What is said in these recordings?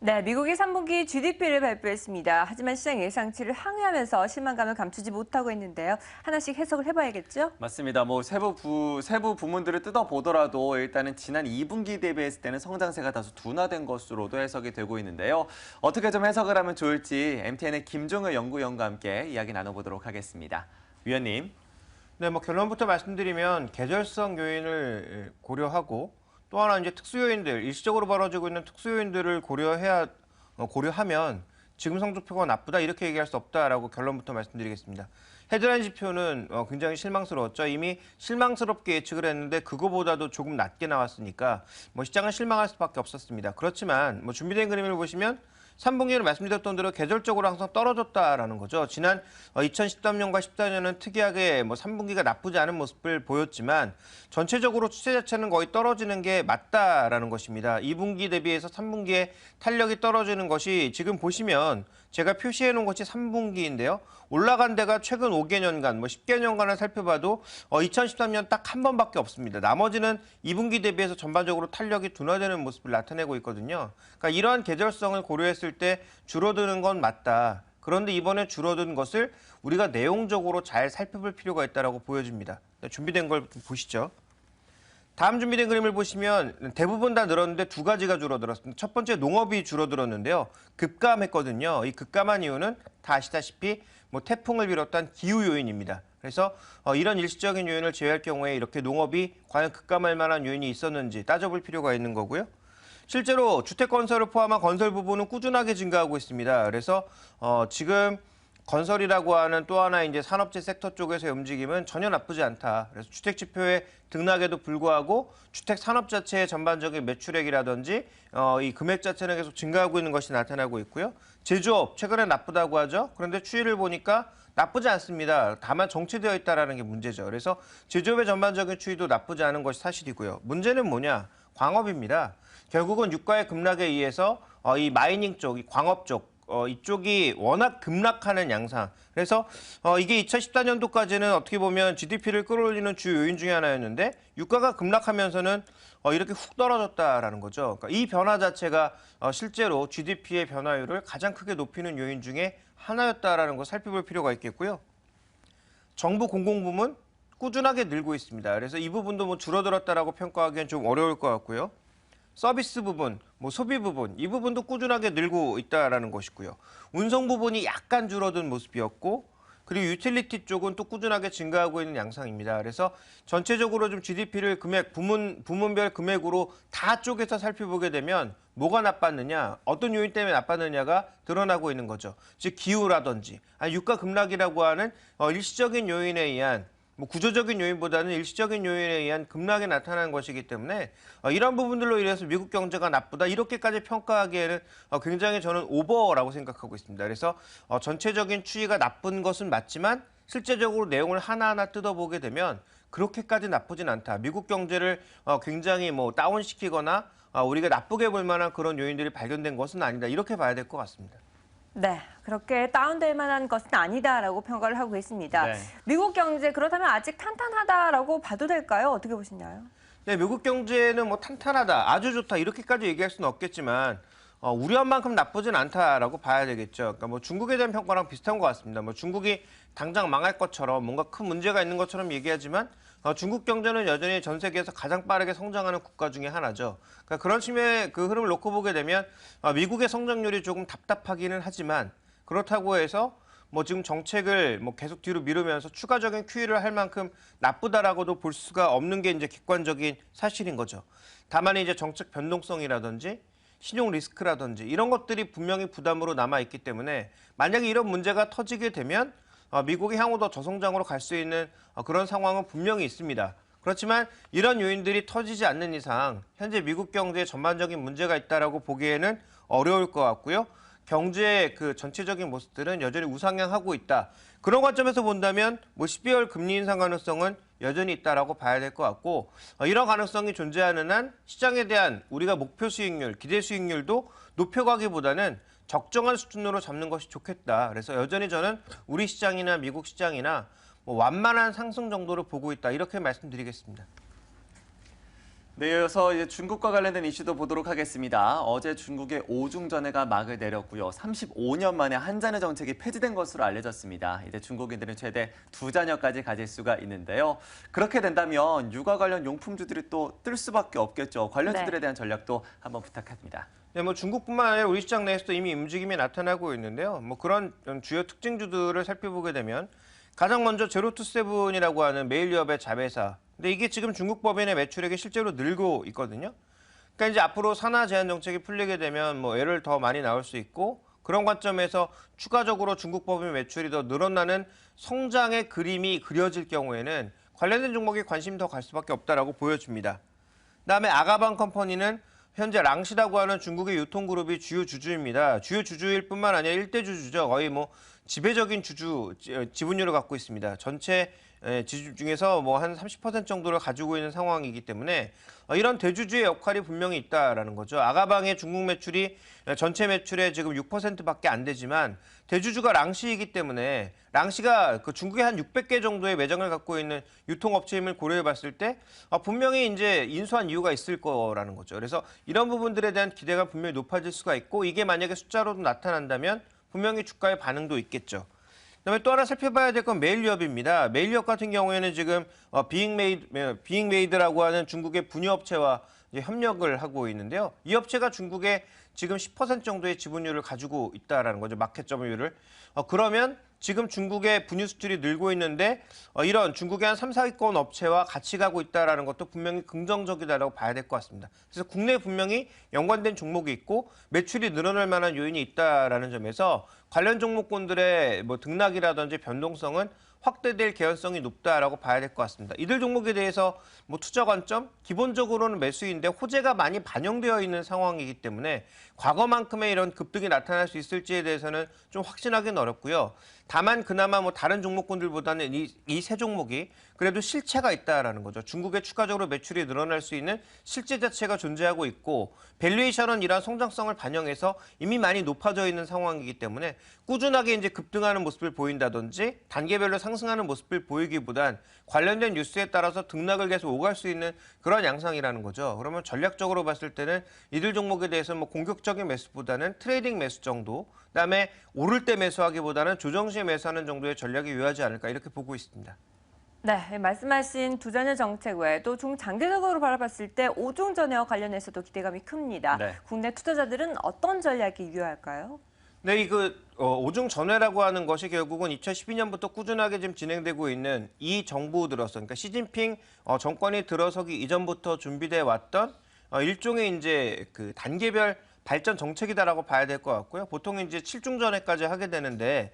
네, 미국이 3분기 GDP를 발표했습니다. 하지만 시장 예상치를 항회하면서 실망감을 감추지 못하고 있는데요. 하나씩 해석을 해봐야겠죠? 맞습니다. 세부 부문들을 뜯어보더라도 일단은 지난 2분기 대비했을 때는 성장세가 다소 둔화된 것으로도 해석이 되고 있는데요. 어떻게 좀 해석을 하면 좋을지 MTN의 김종을 연구위원과 함께 이야기 나눠보도록 하겠습니다. 위원님. 네, 결론부터 말씀드리면 계절성 요인을 고려하고 또 하나 이제 특수 요인들, 일시적으로 벌어지고 있는 특수 요인들을 고려하면 지금 성적표가 나쁘다 이렇게 얘기할 수 없다라고 결론부터 말씀드리겠습니다. 헤드라인 지표는 굉장히 실망스러웠죠. 이미 실망스럽게 예측을 했는데 그거보다도 조금 낮게 나왔으니까 시장은 실망할 수밖에 없었습니다. 그렇지만 준비된 그림을 보시면 3분기에는 말씀드렸던 대로 계절적으로 항상 떨어졌다라는 거죠. 지난 2013년과 14년은 특이하게 3분기가 나쁘지 않은 모습을 보였지만 전체적으로 추세 자체는 거의 떨어지는 게 맞다라는 것입니다. 2분기 대비해서 3분기에 탄력이 떨어지는 것이 지금 보시면 제가 표시해 놓은 것이 3분기인데요. 올라간 데가 최근 5개년간, 10개년간을 살펴봐도 2013년 딱 한 번밖에 없습니다. 나머지는 2분기 대비해서 전반적으로 탄력이 둔화되는 모습을 나타내고 있거든요. 그러니까 이러한 계절성을 고려했을 때 줄어드는 건 맞다. 그런데 이번에 줄어든 것을 우리가 내용적으로 잘 살펴볼 필요가 있다고 보여집니다. 준비된 걸 좀 보시죠. 다음 준비된 그림을 보시면 대부분 다 늘었는데 두 가지가 줄어들었습니다. 첫 번째 농업이 줄어들었는데요. 급감했거든요. 이 급감한 이유는 다 아시다시피 태풍을 비롯한 기후 요인입니다. 그래서 이런 일시적인 요인을 제외할 경우에 이렇게 농업이 과연 급감할 만한 요인이 있었는지 따져볼 필요가 있는 거고요. 실제로 주택 건설을 포함한 건설 부분은 꾸준하게 증가하고 있습니다. 그래서 지금 건설이라고 하는 또 하나 이제 산업재 섹터 쪽에서의 움직임은 전혀 나쁘지 않다. 그래서 주택 지표의 등락에도 불구하고 주택 산업 자체의 전반적인 매출액이라든지 이 금액 자체는 계속 증가하고 있는 것이 나타나고 있고요. 제조업 최근에 나쁘다고 하죠. 그런데 추이를 보니까 나쁘지 않습니다. 다만 정체되어 있다는 게 문제죠. 그래서 제조업의 전반적인 추이도 나쁘지 않은 것이 사실이고요. 문제는 뭐냐? 광업입니다. 결국은 유가의 급락에 의해서 이 마이닝 쪽, 이 광업 쪽 이쪽이 워낙 급락하는 양상. 그래서 이게 2014년도까지는 어떻게 보면 GDP를 끌어올리는 주요 요인 중에 하나였는데 유가가 급락하면서는 이렇게 훅 떨어졌다라는 거죠. 그러니까 이 변화 자체가 실제로 GDP의 변화율을 가장 크게 높이는 요인 중에 하나였다라는 거 살펴볼 필요가 있겠고요. 정부 공공부문 꾸준하게 늘고 있습니다. 그래서 이 부분도 줄어들었다라고 평가하기엔 좀 어려울 것 같고요. 서비스 부분, 소비 부분, 이 부분도 꾸준하게 늘고 있다라는 것이고요. 운송 부분이 약간 줄어든 모습이었고, 그리고 유틸리티 쪽은 또 꾸준하게 증가하고 있는 양상입니다. 그래서 전체적으로 좀 GDP를 부문별 금액으로 다 쪼개서 살펴보게 되면 뭐가 나빴느냐, 어떤 요인 때문에 나빴느냐가 드러나고 있는 거죠. 즉 기후라든지, 유가 급락이라고 하는 일시적인 요인에 의한 구조적인 요인보다는 일시적인 요인에 의한 급락이 나타나는 것이기 때문에 이런 부분들로 인해서 미국 경제가 나쁘다 이렇게까지 평가하기에는 굉장히 저는 오버라고 생각하고 있습니다. 그래서 전체적인 추이가 나쁜 것은 맞지만 실제적으로 내용을 하나하나 뜯어보게 되면 그렇게까지 나쁘진 않다. 미국 경제를 굉장히 다운시키거나 우리가 나쁘게 볼 만한 그런 요인들이 발견된 것은 아니다. 이렇게 봐야 될 것 같습니다. 네, 그렇게 다운될 만한 것은 아니다라고 평가를 하고 있습니다. 네. 미국 경제 그렇다면 아직 탄탄하다라고 봐도 될까요? 어떻게 보시나요? 네, 미국 경제는 탄탄하다, 아주 좋다 이렇게까지 얘기할 수는 없겠지만 우려한 만큼 나쁘진 않다라고 봐야 되겠죠. 그러니까 중국에 대한 평가랑 비슷한 것 같습니다. 중국이 당장 망할 것처럼 뭔가 큰 문제가 있는 것처럼 얘기하지만 중국 경제는 여전히 전 세계에서 가장 빠르게 성장하는 국가 중에 하나죠. 그러니까 그런 측면의 그 흐름을 놓고 보게 되면 미국의 성장률이 조금 답답하기는 하지만 그렇다고 해서 지금 정책을 계속 뒤로 미루면서 추가적인 QE를 할 만큼 나쁘다라고도 볼 수가 없는 게 이제 객관적인 사실인 거죠. 다만 이제 정책 변동성이라든지 신용 리스크라든지 이런 것들이 분명히 부담으로 남아있기 때문에 만약에 이런 문제가 터지게 되면 미국이 향후 더 저성장으로 갈 수 있는 그런 상황은 분명히 있습니다. 그렇지만 이런 요인들이 터지지 않는 이상 현재 미국 경제에 전반적인 문제가 있다라고 보기에는 어려울 것 같고요. 경제의 그 전체적인 모습들은 여전히 우상향하고 있다. 그런 관점에서 본다면 12월 금리 인상 가능성은 여전히 있다라고 봐야 될 것 같고 이런 가능성이 존재하는 한 시장에 대한 우리가 목표 수익률, 기대 수익률도 높여가기보다는 적정한 수준으로 잡는 것이 좋겠다. 그래서 여전히 저는 우리 시장이나 미국 시장이나 완만한 상승 정도를 보고 있다. 이렇게 말씀드리겠습니다. 네, 이어서 이제 중국과 관련된 이슈도 보도록 하겠습니다. 어제 중국의 오중전해가 막을 내렸고요. 35년 만에 한자녀 정책이 폐지된 것으로 알려졌습니다. 이제 중국인들은 최대 2자녀까지 가질 수가 있는데요. 그렇게 된다면 육아 관련 용품주들이 또 뜰 수밖에 없겠죠. 관련주들에 대한 전략도 한번 부탁합니다. 네, 뭐 중국뿐만 아니라 우리 시장 내에서도 이미 움직임이 나타나고 있는데요. 뭐 그런 주요 특징주들을 살펴보게 되면 가장 먼저 제로투세븐이라고 하는 메일유업의 자회사. 근데 이게 지금 중국 법인의 매출액이 실제로 늘고 있거든요. 그러니까 이제 앞으로 산하 제한 정책이 풀리게 되면 뭐 애를 더 많이 낳을 수 있고 그런 관점에서 추가적으로 중국 법인 매출이 더 늘어나는 성장의 그림이 그려질 경우에는 관련된 종목에 관심이 더 갈 수밖에 없다라고 보여집니다. 그다음에 아가방 컴퍼니는 현재 랑시라고 하는 중국의 유통그룹이 주요 주주입니다. 주요 주주일 뿐만 아니라 일대 주주죠. 거의 뭐 지배적인 지분율을 갖고 있습니다. 전체 지주 중에서 뭐 한 30% 정도를 가지고 있는 상황이기 때문에 이런 대주주의 역할이 분명히 있다라는 거죠. 아가방의 중국 매출이 전체 매출의 지금 6%밖에 안 되지만 대주주가 랑시이기 때문에 랑시가 그 중국에 한 600개 정도의 매장을 갖고 있는 유통업체임을 고려해 봤을 때 분명히 이제 인수한 이유가 있을 거라는 거죠. 그래서 이런 부분들에 대한 기대가 분명히 높아질 수가 있고 이게 만약에 숫자로도 나타난다면 분명히 주가의 반응도 있겠죠. 그다음에 또 하나 살펴봐야 될 건 메일유업입니다. 메일유업 같은 경우에는 지금 빙메이드라고 하는 중국의 분유업체와 이제 협력을 하고 있는데요. 이 업체가 중국에 지금 10% 정도의 지분율을 가지고 있다라는 거죠. 마켓 점유율을. 그러면 지금 중국의 분유 수출이 늘고 있는데 이런 중국의 한 3, 4위권 업체와 같이 가고 있다는 것도 분명히 긍정적이다라고 봐야 될 것 같습니다. 그래서 국내에 분명히 연관된 종목이 있고 매출이 늘어날 만한 요인이 있다라는 점에서 관련 종목군들의 뭐 등락이라든지 변동성은 확대될 개연성이 높다라고 봐야 될 것 같습니다. 이들 종목에 대해서 뭐 투자 관점, 기본적으로는 매수인데 호재가 많이 반영되어 있는 상황이기 때문에 과거만큼의 이런 급등이 나타날 수 있을지에 대해서는 좀 확신하기는 어렵고요. 다만 그나마 뭐 다른 종목군들보다는 이 세 종목이 그래도 실체가 있다라는 거죠. 중국에 추가적으로 매출이 늘어날 수 있는 실제 자체가 존재하고 있고 밸류에이션은 이러한 성장성을 반영해서 이미 많이 높아져 있는 상황이기 때문에 꾸준하게 이제 급등하는 모습을 보인다든지 단계별로 상승하는 모습을 보이기보단 관련된 뉴스에 따라서 등락을 계속 오갈 수 있는 그런 양상이라는 거죠. 그러면 전략적으로 봤을 때는 이들 종목에 대해서 뭐 공격적인 매수보다는 트레이딩 매수 정도, 그다음에 오를 때 매수하기보다는 조정 시에 매수하는 정도의 전략이 유효하지 않을까 이렇게 보고 있습니다. 네, 말씀하신 두자녀 정책 외에도 중장기적으로 바라봤을 때 오중전해와 관련해서도 기대감이 큽니다. 네. 국내 투자자들은 어떤 전략이 유효할까요? 네, 이거 오중 전회라고 하는 것이 결국은 2012년부터 꾸준하게 지금 진행되고 있는 이 정부 들어서, 그러니까 시진핑 정권이 들어서기 이전부터 준비돼 왔던 일종의 이제 그 단계별 발전 정책이다라고 봐야 될 것 같고요. 보통 이제 7중 전회까지 하게 되는데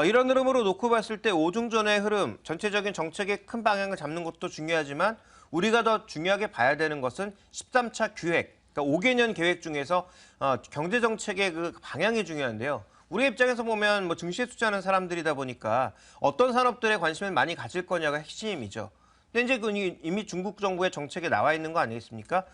이런 흐름으로 놓고 봤을 때 5중 전의 흐름, 전체적인 정책의 큰 방향을 잡는 것도 중요하지만 우리가 더 중요하게 봐야 되는 것은 13차 기획, 그러니까 5개년 계획 중에서 경제 정책의 그 방향이 중요한데요. 우리 입장에서 보면 뭐 증시에 투자하는 사람들이다 보니까 어떤 산업들에 관심을 많이 가질 거냐가 핵심이죠. 근데 이제 이미 중국 정부의 정책에 나와 있는 거 아니겠습니까?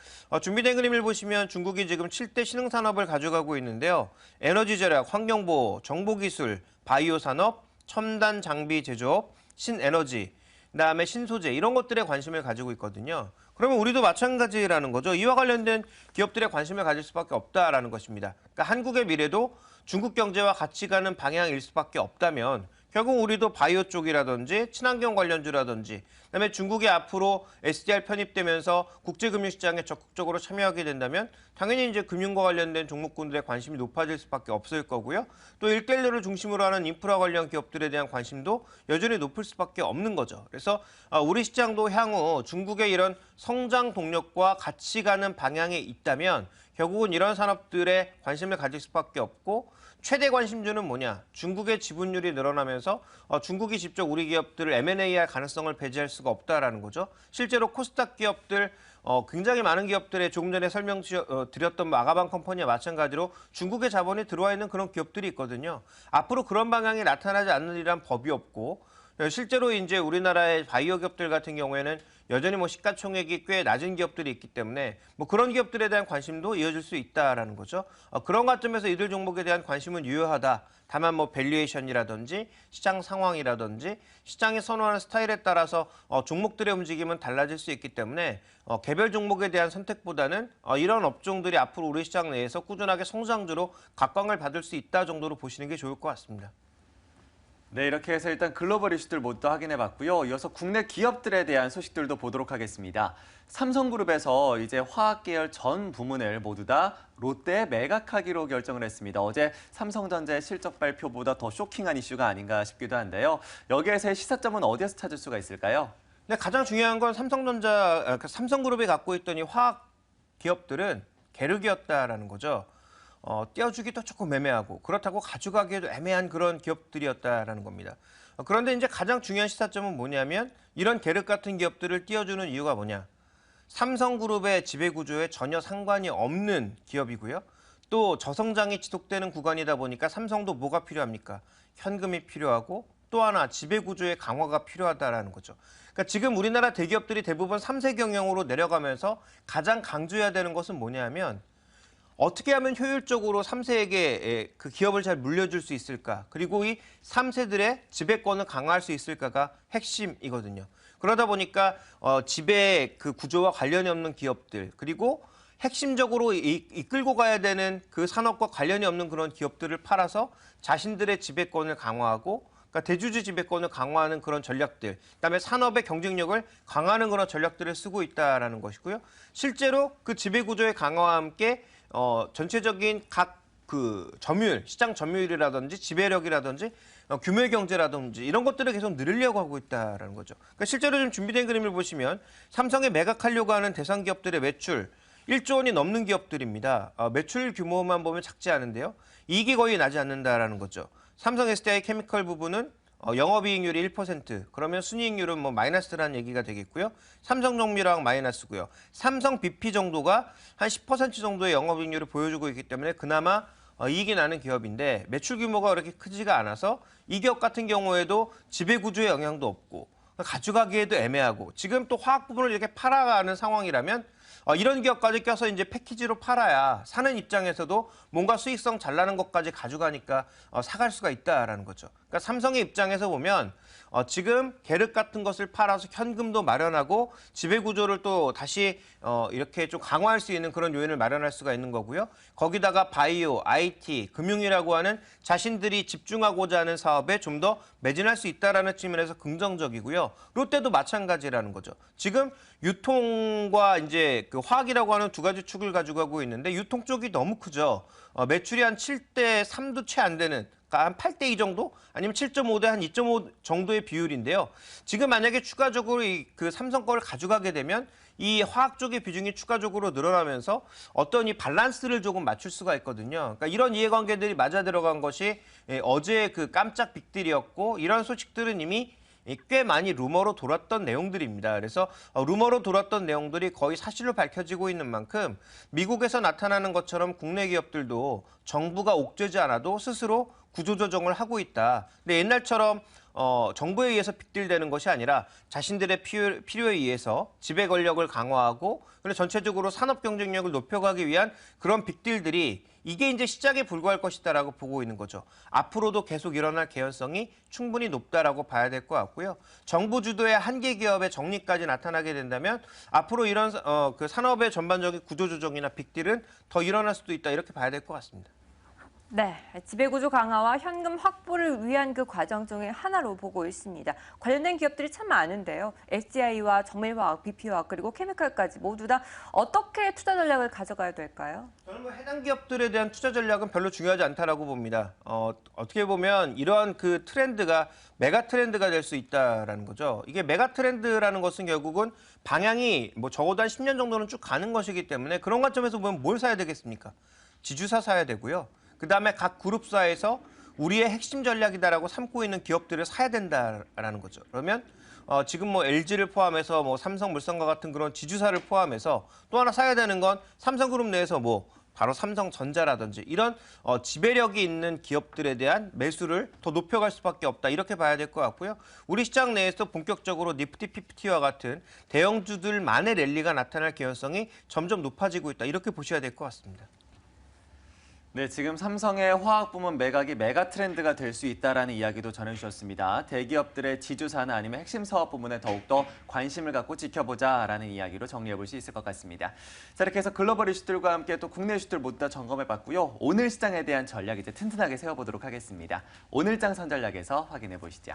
준비된 그림을 보시면 중국이 지금 7대 신흥산업을 가져가고 있는데요. 에너지 절약, 환경보호, 정보기술, 바이오 산업, 첨단 장비 제조업, 신에너지, 그다음에 신소재 이런 것들에 관심을 가지고 있거든요. 그러면 우리도 마찬가지라는 거죠. 이와 관련된 기업들에 관심을 가질 수밖에 없다라는 것입니다. 그러니까 한국의 미래도 중국 경제와 같이 가는 방향일 수밖에 없다면 결국 우리도 바이오 쪽이라든지 친환경 관련주라든지 그다음에 중국이 앞으로 SDR 편입되면서 국제금융시장에 적극적으로 참여하게 된다면 당연히 이제 금융과 관련된 종목군들의 관심이 높아질 수밖에 없을 거고요. 또 1대1를 중심으로 하는 인프라 관련 기업들에 대한 관심도 여전히 높을 수밖에 없는 거죠. 그래서 우리 시장도 향후 중국의 이런 성장 동력과 같이 가는 방향에 있다면 결국은 이런 산업들에 관심을 가질 수밖에 없고 최대 관심주는 뭐냐? 중국의 지분율이 늘어나면서 중국이 직접 우리 기업들을 M&A할 가능성을 배제할 수가 없다라는 거죠. 실제로 코스닥 기업들 굉장히 많은 기업들의 조금 전에 설명드렸던 아가방 컴퍼니와 마찬가지로 중국의 자본이 들어와 있는 그런 기업들이 있거든요. 앞으로 그런 방향이 나타나지 않으리란 법이 없고 실제로 이제 우리나라의 바이오 기업들 같은 경우에는 여전히 뭐 시가총액이 꽤 낮은 기업들이 있기 때문에 뭐 그런 기업들에 대한 관심도 이어질 수 있다라는 거죠. 그런 관점에서 이들 종목에 대한 관심은 유효하다. 다만 뭐 밸류에이션이라든지 시장 상황이라든지 시장이 선호하는 스타일에 따라서 종목들의 움직임은 달라질 수 있기 때문에 개별 종목에 대한 선택보다는 이런 업종들이 앞으로 우리 시장 내에서 꾸준하게 성장주로 각광을 받을 수 있다 정도로 보시는 게 좋을 것 같습니다. 네, 이렇게 해서 일단 글로벌 이슈들 모두 확인해 봤고요. 이어서 국내 기업들에 대한 소식들도 보도록 하겠습니다. 삼성그룹에서 이제 화학 계열 전 부문을 모두 다 롯데에 매각하기로 결정을 했습니다. 어제 삼성전자의 실적 발표보다 더 쇼킹한 이슈가 아닌가 싶기도 한데요. 여기에서의 시사점은 어디에서 찾을 수가 있을까요? 근데 가장 중요한 건 삼성그룹이 갖고 있던 이 화학 기업들은 계륵이었다라는 거죠. 떼어주기도 조금 애매하고 그렇다고 가져가기에도 애매한 그런 기업들이었다라는 겁니다. 그런데 이제 가장 중요한 시사점은 뭐냐면 이런 계륵 같은 기업들을 떼어주는 이유가 뭐냐. 삼성그룹의 지배구조에 전혀 상관이 없는 기업이고요. 또 저성장이 지속되는 구간이다 보니까 삼성도 뭐가 필요합니까? 현금이 필요하고 또 하나 지배구조의 강화가 필요하다라는 거죠. 그러니까 지금 우리나라 대기업들이 대부분 3세 경영으로 내려가면서 가장 강조해야 되는 것은 뭐냐면 어떻게 하면 효율적으로 3세에게 그 기업을 잘 물려줄 수 있을까? 그리고 이 3세들의 지배권을 강화할 수 있을까가 핵심이거든요. 그러다 보니까 지배 그 구조와 관련이 없는 기업들 그리고 핵심적으로 이끌고 가야 되는 그 산업과 관련이 없는 그런 기업들을 팔아서 자신들의 지배권을 강화하고 그러니까 대주주 지배권을 강화하는 그런 전략들, 그다음에 산업의 경쟁력을 강화하는 그런 전략들을 쓰고 있다라는 것이고요. 실제로 그 지배 구조의 강화와 함께 전체적인 각 그 점유율, 시장 점유율이라든지 지배력이라든지 규모의 경제라든지 이런 것들을 계속 늘리려고 하고 있다라는 거죠. 그러니까 실제로 좀 준비된 그림을 보시면 삼성에 매각하려고 하는 대상 기업들의 매출 1조 원이 넘는 기업들입니다. 매출 규모만 보면 작지 않은데요. 이익이 거의 나지 않는다라는 거죠. 삼성 SDI 케미컬 부분은 영업이익률이 1%, 그러면 순이익률은 뭐 마이너스라는 얘기가 되겠고요. 삼성정밀화학 마이너스고요. 삼성 BP 정도가 한 10% 정도의 영업이익률을 보여주고 있기 때문에 그나마 이익이 나는 기업인데 매출 규모가 그렇게 크지가 않아서 이 기업 같은 경우에도 지배구조에 영향도 없고 가져가기에도 애매하고 지금 또 화학 부분을 이렇게 팔아가는 상황이라면 이런 기업까지 껴서 이제 패키지로 팔아야 사는 입장에서도 뭔가 수익성 잘 나는 것까지 가져가니까 사갈 수가 있다라는 거죠. 그러니까 삼성의 입장에서 보면 지금 계륵 같은 것을 팔아서 현금도 마련하고 지배 구조를 또 다시 이렇게 좀 강화할 수 있는 그런 요인을 마련할 수가 있는 거고요. 거기다가 바이오, IT, 금융이라고 하는 자신들이 집중하고자 하는 사업에 좀 더 매진할 수 있다라는 측면에서 긍정적이고요. 롯데도 마찬가지라는 거죠. 지금 유통과 이제 그 화학이라고 하는 두 가지 축을 가지고 가고 있는데 유통 쪽이 너무 크죠. 매출이 한 7대 3도 채 안 되는 그러니까 한 8대 2 정도 아니면 7.5대 한 2.5 정도의 비율인데요. 지금 만약에 추가적으로 그 삼성 거를 가져가게 되면 이 화학 쪽의 비중이 추가적으로 늘어나면서 어떤 이 밸런스를 조금 맞출 수가 있거든요. 그러니까 이런 이해관계들이 맞아 들어간 것이 어제 그 깜짝 빅딜이었고 이런 소식들은 이미 꽤 많이 루머로 돌았던 내용들입니다. 그래서 루머로 돌았던 내용들이 거의 사실로 밝혀지고 있는 만큼 미국에서 나타나는 것처럼 국내 기업들도 정부가 옥죄지 않아도 스스로 구조조정을 하고 있다. 근데 옛날처럼 정부에 의해서 빅딜되는 것이 아니라 자신들의 필요에 의해서 지배 권력을 강화하고 그리고 전체적으로 산업 경쟁력을 높여가기 위한 그런 빅딜들이 이게 이제 시작에 불과할 것이다라고 보고 있는 거죠. 앞으로도 계속 일어날 개연성이 충분히 높다라고 봐야 될 것 같고요. 정부 주도의 한계 기업의 정리까지 나타나게 된다면 앞으로 이런 그 산업의 전반적인 구조조정이나 빅딜은 더 일어날 수도 있다 이렇게 봐야 될 것 같습니다. 네, 지배구조 강화와 현금 확보를 위한 그 과정 중에 하나로 보고 있습니다. 관련된 기업들이 참 많은데요. SDI와 정밀화학, BP화학 그리고 케미칼까지 모두 다 어떻게 투자 전략을 가져가야 될까요? 저는 뭐 해당 기업들에 대한 투자 전략은 별로 중요하지 않다라고 봅니다. 어떻게 보면 이러한 그 트렌드가 메가 트렌드가 될 수 있다라는 거죠. 이게 메가 트렌드라는 것은 결국은 방향이 뭐 적어도 한 10년 정도는 쭉 가는 것이기 때문에 그런 관점에서 보면 뭘 사야 되겠습니까? 지주사 사야 되고요. 그다음에 각 그룹사에서 우리의 핵심 전략이다라고 삼고 있는 기업들을 사야 된다라는 거죠. 그러면 지금 뭐 LG를 포함해서 뭐 삼성물산과 같은 그런 지주사를 포함해서 또 하나 사야 되는 건 삼성그룹 내에서 뭐 바로 삼성전자라든지 이런 지배력이 있는 기업들에 대한 매수를 더 높여갈 수밖에 없다. 이렇게 봐야 될 것 같고요. 우리 시장 내에서 본격적으로 니프티 피프티와 같은 대형주들만의 랠리가 나타날 개연성이 점점 높아지고 있다. 이렇게 보셔야 될 것 같습니다. 네, 지금 삼성의 화학 부문 매각이 메가 트렌드가 될 수 있다라는 이야기도 전해주셨습니다. 대기업들의 지주사나 아니면 핵심 사업 부문에 더욱더 관심을 갖고 지켜보자라는 이야기로 정리해볼 수 있을 것 같습니다. 자, 이렇게 해서 글로벌 이슈들과 함께 또 국내 이슈들 모두 다 점검해봤고요. 오늘 시장에 대한 전략 이제 튼튼하게 세워보도록 하겠습니다. 오늘장 선전략에서 확인해 보시죠.